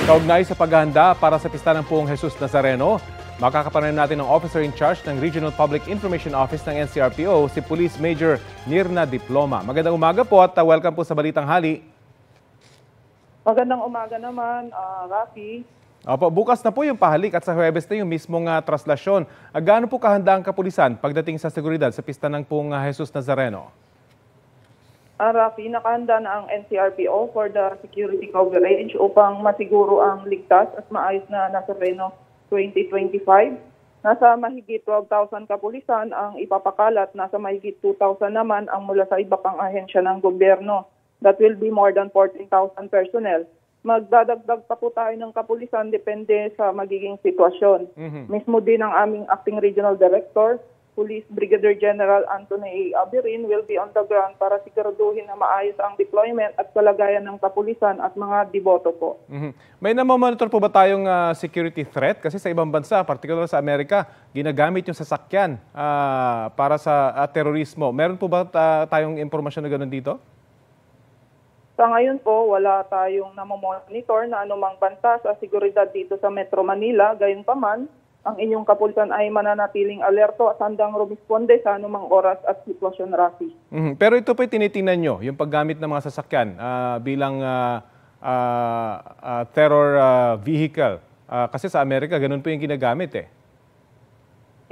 Kaugnay sa paghahanda para sa pista ng Poong Jesus Nazareno, makakapanayan natin ang officer in charge ng Regional Public Information Office ng NCRPO, si Police Major Mirna Diploma. Magandang umaga po at welcome po sa Balitang Hali. Magandang umaga naman, Rafi. Opo, bukas na po yung pahalik at sa Huwebes na yung mismong traslasyon. Gaano po kahanda ang kapulisan pagdating sa seguridad sa pista ng Poong Jesus Nazareno? Rafi, nakahanda na ang NCRPO for the security coverage upang masiguro ang ligtas at maayos na Nazareno 2025. Nasa mahigit 12,000 kapulisan ang ipapakalat, nasa mahigit 2,000 naman ang mula sa iba pang ahensya ng gobyerno. That will be more than 14,000 personnel. Magdadagdag pa po tayo ng kapulisan depende sa magiging sitwasyon. Mismo din ang aming Acting Regional Director, Police Brigadier General Anthony A. Abirin will be on the ground para siguraduhin na maayos ang deployment at kalagayan ng kapulisan at mga deboto po. May namamonitor po ba tayong security threat? Kasi sa ibang bansa, particular sa Amerika, ginagamit yung sasakyan para sa terorismo. Meron po ba tayong impormasyon na gano'n dito? Sa ngayon po, wala tayong namamonitor na anumang banta sa seguridad dito sa Metro Manila. Gayunpaman, ang inyong kapulisan ay mananatiling alerto at handang rumisponde sa anumang oras at sitwasyon, Rafi. Pero ito po tinitingnan nyo, yung paggamit ng mga sasakyan bilang terror vehicle. Kasi sa Amerika, ganun po yung ginagamit eh.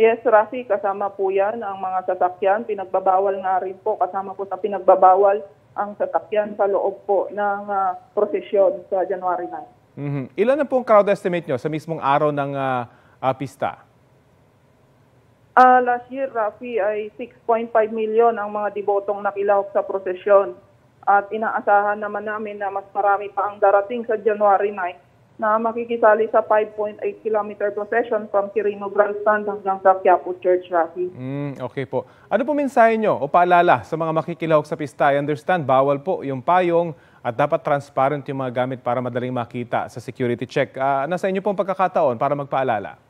Yes, Rafi, kasama po yan ang mga sasakyan. Pinagbabawal nga rin po, kasama po sa pinagbabawal ang sasakyan sa loob po ng prosesyon sa January 9. Ilan na po ang crowd estimate nyo sa mismong araw ng pista? Last year, Rafi, ay 6.5 million ang mga debotong nakilahok sa prosesyon. At inaasahan naman namin na mas marami pa ang darating sa January 9 na makikisali sa 5.8 kilometer procession from Quirino Grandstand hanggang sa Quiapo Church, Rafi. Okay po. Ano po mensahe nyo o paalala sa mga makikilahok sa pista? I understand, bawal po yung payong at dapat transparent yung mga gamit para madaling makita sa security check. Nasa inyo pong pagkakataon para magpaalala?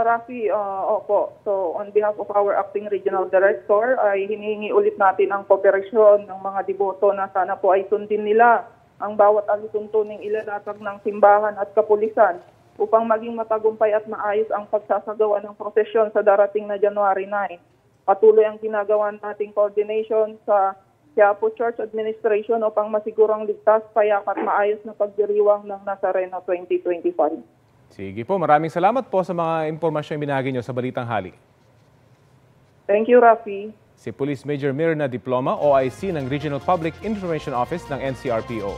Rafi, opo. So on behalf of our Acting Regional Director, ay hinihingi ulit natin ang kooperasyon ng mga deboto na sana po ay sundin nila ang bawat alituntuning ilalatag ng simbahan at kapulisan upang maging matagumpay at maayos ang pagsasagawa ng prosesyon sa darating na January 9. Patuloy ang ginagawa nating coordination sa Quiapo Church Administration upang masigurong ligtas, payak at maayos na pagdiriwang ng Nazareno 2025. Sige po, maraming salamat po sa mga impormasyon binahagi nyo sa Balitang Hali. Thank you, Rafi. Si Police Major Mirna Diploma, OIC ng Regional Public Information Office ng NCRPO.